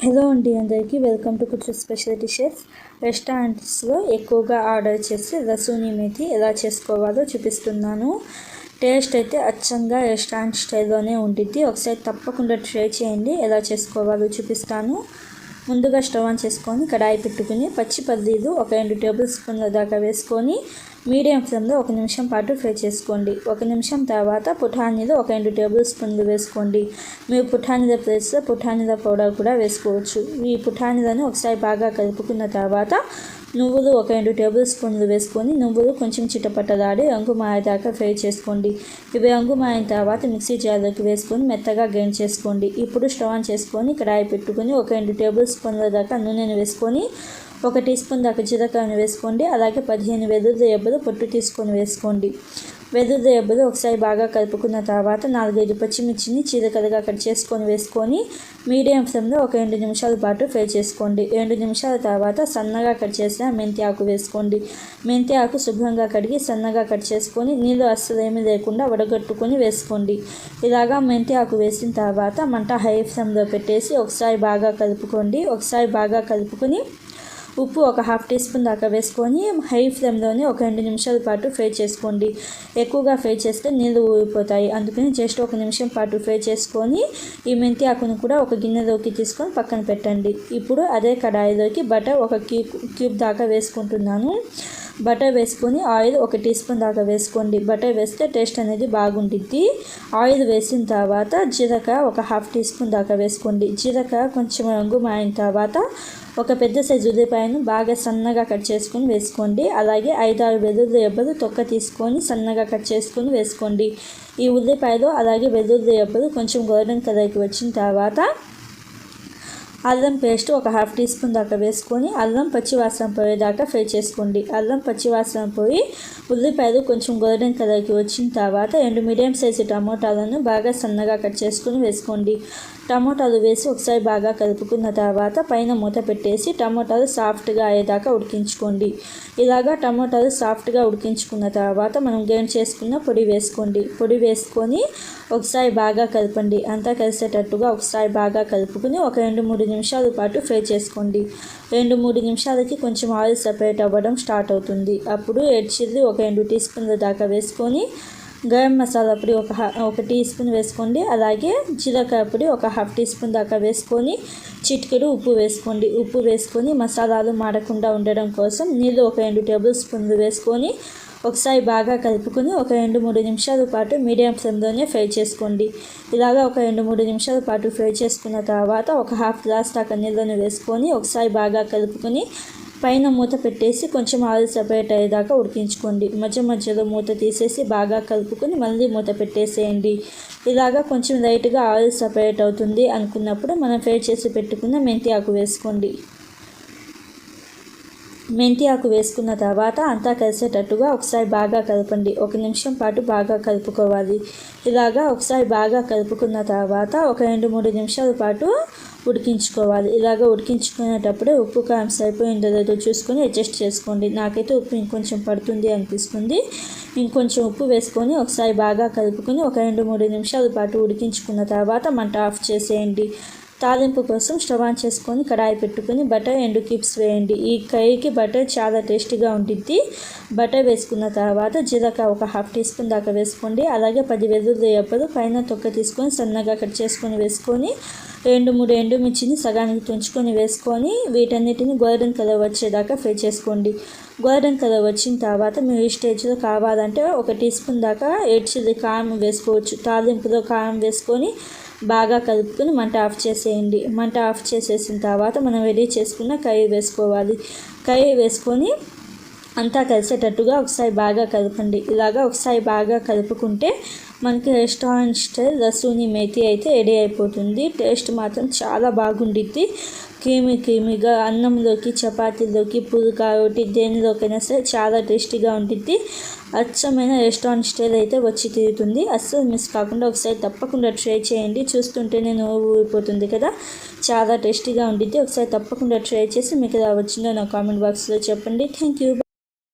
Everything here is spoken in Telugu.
హలో అండి, అందరికీ వెల్కమ్ టు కుచ్చు స్పెషాలిటీ షెఫ్. రెస్టారెంట్స్లో ఎక్కువగా ఆర్డర్ చేసి రసూని మేతి ఎలా చేసుకోవాలో చూపిస్తున్నాను. టేస్ట్ అయితే అచ్చంగా రెస్టారెంట్ స్టైల్లోనే ఉంటుంది. ఒకసారి తప్పకుండా ట్రై చేయండి. ఎలా చేసుకోవాలో చూపిస్తాను. ముందుగా స్టవ్ ఆన్ చేసుకొని కడాయి పెట్టుకుని పచ్చి పల్లీలు ఒక 2 టేబుల్ స్పూన్ల దాకా వేసుకొని మీడియం ఫ్లేమ్లో 1 నిమిషం పాటు ఫ్రై చేసుకోండి. 1 నిమిషం తర్వాత పుఠానీలు ఒక 2 టేబుల్ స్పూన్లు వేసుకోండి. మీరు పుఠానీల ప్లేస్లో పుఠానీల పౌడర్ కూడా వేసుకోవచ్చు. ఈ పుఠానీలను ఒకసారి బాగా కలుపుకున్న తర్వాత నువ్వులు ఒక 2 టేబుల్ స్పూన్లు వేసుకొని నువ్వులు కొంచెం చిటపటలాడి రంగు మారేదాకా ఫ్రై చేసుకోండి. ఇవి రంగు మారిన తర్వాత మిక్సీ జార్లోకి వేసుకొని మెత్తగా గ్రైండ్ చేసుకోండి. ఇప్పుడు స్టవ్ ఆన్ చేసుకొని కడాయి పెట్టుకొని ఒక 2 టేబుల్ స్పూన్ల దాకా నూనెను వేసుకొని 1 టీ స్పూన్ దాకా జీలకర్రను వేసుకోండి. అలాగే 15 వెల్లుల్లి రెబ్బలు పొట్టు తీసుకొని వేసుకోండి. వెల్లుల్లి రెబ్బలు ఒకసారి బాగా కలుపుకున్న తర్వాత 4-5 పచ్చిమిర్చిని చీలికలుగా కట్ చేసుకొని వేసుకొని మీడియం ఫ్లేమ్లో ఒక 2 నిమిషాల పాటు ఫ్రై చేసుకోండి. 2 నిమిషాల తర్వాత సన్నగా కట్ చేసిన మెంతి ఆకు వేసుకోండి. మెంతి ఆకు శుభ్రంగా కడిగి సన్నగా కట్ చేసుకొని నీళ్ళు అస్సలు ఏమీ లేకుండా వడగట్టుకొని వేసుకోండి. ఇలాగా మెంతి ఆకు వేసిన తర్వాత మంట హై ఫ్లేమ్లో పెట్టేసి ఒకసారి బాగా కలుపుకోండి. ఒకసారి బాగా కలుపుకొని ఉప్పు ఒక 1/2 టీ స్పూన్ దాకా వేసుకొని హై ఫ్లేమ్లోనే ఒక 2 నిమిషాల పాటు ఫ్రై చేసుకోండి. ఎక్కువగా ఫ్రై చేస్తే నీళ్ళు ఊరిపోతాయి. అందుకని జస్ట్ 1 నిమిషం పాటు ఫ్రై చేసుకొని ఈ మెంతి ఆకును కూడా ఒక గిన్నెలోకి తీసుకొని పక్కన పెట్టండి. ఇప్పుడు అదే కడాయిలోకి బటర్ ఒక క్యూబ్ దాకా వేసుకుంటున్నాను. బటర్ వేసుకొని ఆయిల్ 1 టీ స్పూన్ దాకా వేసుకోండి. బటర్ వేస్తే టేస్ట్ అనేది బాగుంటుంది. ఆయిల్ వేసిన తర్వాత జీలకర్ర ఒక 1/2 టీ స్పూన్ దాకా వేసుకోండి. జీలకర్ర కొంచెం రంగు మారిన తర్వాత ఒక పెద్ద సైజు ఉల్లిపాయను బాగా సన్నగా కట్ చేసుకొని వేసుకోండి. అలాగే 5-6 వెల్లుల్లి రెబ్బలు తొక్క తీసుకొని సన్నగా కట్ చేసుకొని వేసుకోండి. ఈ ఉల్లిపాయలు అలాగే వెల్లుల్లి రెబ్బలు కొంచెం గోల్డెన్ కలర్కి వచ్చిన తర్వాత అల్లం పేస్ట్ ఒక 1/2 టీ స్పూన్ దాకా వేసుకొని అల్లం పచ్చివాసన పోయేదాకా ఫ్రై చేసుకోండి. అల్లం పచ్చివాసన పోయి ఉల్లిపాయలు కొంచెం గోల్డెన్ కలర్కి వచ్చిన తర్వాత 2 మీడియం సైజు టమోటాలను బాగా సన్నగా కట్ చేసుకొని వేసుకోండి. టమోటాలు వేసి ఒకసారి బాగా కలుపుకున్న తర్వాత పైన మూత పెట్టేసి టమోటాలు సాఫ్ట్గా అయ్యేదాకా ఉడికించుకోండి. ఇలాగా టమోటాలు సాఫ్ట్గా ఉడికించుకున్న తర్వాత మనం గ్రైండ్ చేసుకున్న పొడి వేసుకోండి. పొడి వేసుకొని ఒకసారి బాగా కలపండి. అంతా కలిసేటట్టుగా ఒకసారి బాగా కలుపుకొని ఒక 2-3 నిమిషాల పాటు ఫ్రై చేసుకోండి. 2-3 నిమిషాలకి కొంచెం ఆయిల్ సపరేట్ అవ్వడం స్టార్ట్ అవుతుంది. అప్పుడు రెడ్ చిల్లీ ఒక 2 టీ స్పూన్ల దాకా వేసుకొని గరం మసాలా పొడి ఒక టీ స్పూన్ వేసుకోండి. అలాగే జీలకర్ర పొడి ఒక 1/2 టీ స్పూన్ దాకా వేసుకొని చిటికెడు ఉప్పు వేసుకోండి. ఉప్పు వేసుకొని మసాలాలు మాడకుండా ఉండడం కోసం నీళ్ళు ఒక 2 టేబుల్ స్పూన్లు వేసుకొని ఒకసారి బాగా కలుపుకొని ఒక 2-3 నిమిషాల పాటు మీడియం ఫ్లేమ్లోనే ఫ్రై చేసుకోండి. ఇలాగా ఒక 2-3 నిమిషాల పాటు ఫ్రై చేసుకున్న తర్వాత ఒక 1/2 గ్లాస్ దాకా నీళ్ళను వేసుకొని ఒకసారి బాగా కలుపుకొని పైన మూత పెట్టేసి కొంచెం ఆయిల్ సపరేట్ అయ్యేదాకా ఉడికించుకోండి. మధ్యలో మూత తీసేసి బాగా కలుపుకొని మళ్ళీ మూత పెట్టేసేయండి. ఇలాగా కొంచెం లైట్గా ఆయిల్ సపరేట్ అవుతుంది అనుకున్నప్పుడు మనం ఫ్రై చేసి పెట్టుకున్న మెంతి ఆకు వేసుకోండి. మెంతి ఆకు వేసుకున్న తర్వాత అంతా కలిసేటట్టుగా ఒకసారి బాగా కలపండి. 1 నిమిషం పాటు బాగా కలుపుకోవాలి. ఇలాగా ఒకసారి బాగా కలుపుకున్న తర్వాత ఒక 2-3 నిమిషాల పాటు ఉడికించుకోవాలి. ఇలాగ ఉడికించుకునేటప్పుడే ఉప్పు కారం సరిపోయిందో లేదో చూసుకొని అడ్జస్ట్ చేసుకోండి. నాకైతే ఉప్పు ఇంకొంచెం పడుతుంది అనిపిస్తుంది. ఇంకొంచెం ఉప్పు వేసుకొని ఒకసారి బాగా కలుపుకొని ఒక 2-3 నిమిషాల పాటు ఉడికించుకున్న తర్వాత మంట ఆఫ్ చేసేయండి. తాలింపు కోసం స్టవ్ ఆన్ చేసుకొని కడాయి పెట్టుకొని బటర్ 2 క్యూబ్స్ వేయండి. ఈ కర్రీకి బటర్ చాలా టేస్టీగా ఉంటుంది. బటర్ వేసుకున్న తర్వాత జీలకర్ర ఒక 1/2 టీ స్పూన్ దాకా వేసుకోండి. అలాగే 10 వెల్లుల్లి రెబ్బలు పైన తొక్క తీసుకొని సన్నగా కట్ చేసుకొని వేసుకొని 2-3 ఎండుమిర్చిని సగానికి తుంచుకొని వేసుకొని వీటన్నిటిని గోల్డెన్ కలర్ వచ్చేదాకా ఫ్రై చేసుకోండి. గోల్డెన్ కలర్ వచ్చిన తర్వాత మీరు ఈ స్టేజ్లో కావాలంటే 1 టీ స్పూన్ దాకా రెడ్ చిల్లీ కారం వేసుకోవచ్చు. తాలింపులో కారం వేసుకొని బాగా కలుపుకొని మంట ఆఫ్ చేసేయండి. మంట ఆఫ్ చేసేసిన తర్వాత మనం రెడీ చేసుకున్న కర్రీ వేసుకోవాలి. కర్రీ వేసుకొని అంతా కలిసేటట్టుగా ఒకసారి బాగా కలపండి. ఇలాగా ఒకసారి బాగా కలుపుకుంటే మనకి రెస్టారెంట్ స్టైల్ రసూని మేతి అయితే రెడీ అయిపోతుంది. టేస్ట్ మాత్రం చాలా బాగుండిద్ది. క్రీమీగా అన్నంలోకి చపాతీలోకి పుల్కా రోటి దేనిలోకైనా సరే చాలా టేస్టీగా ఉంటుంది. అచ్చమైన రెస్టారెంట్ స్టైల్ అయితే వచ్చి తీరుతుంది. అస్సలు మిస్ కాకుండా ఒకసారి తప్పకుండా ట్రై చేయండి. చూస్తుంటేనే నోరు ఊరిపోతుంది కదా, చాలా టేస్టీగా ఉంటుంది. ఒకసారి తప్పకుండా ట్రై చేసి మీకు ఎలా వచ్చిందో నా కామెంట్ బాక్స్లో చెప్పండి. Thank you.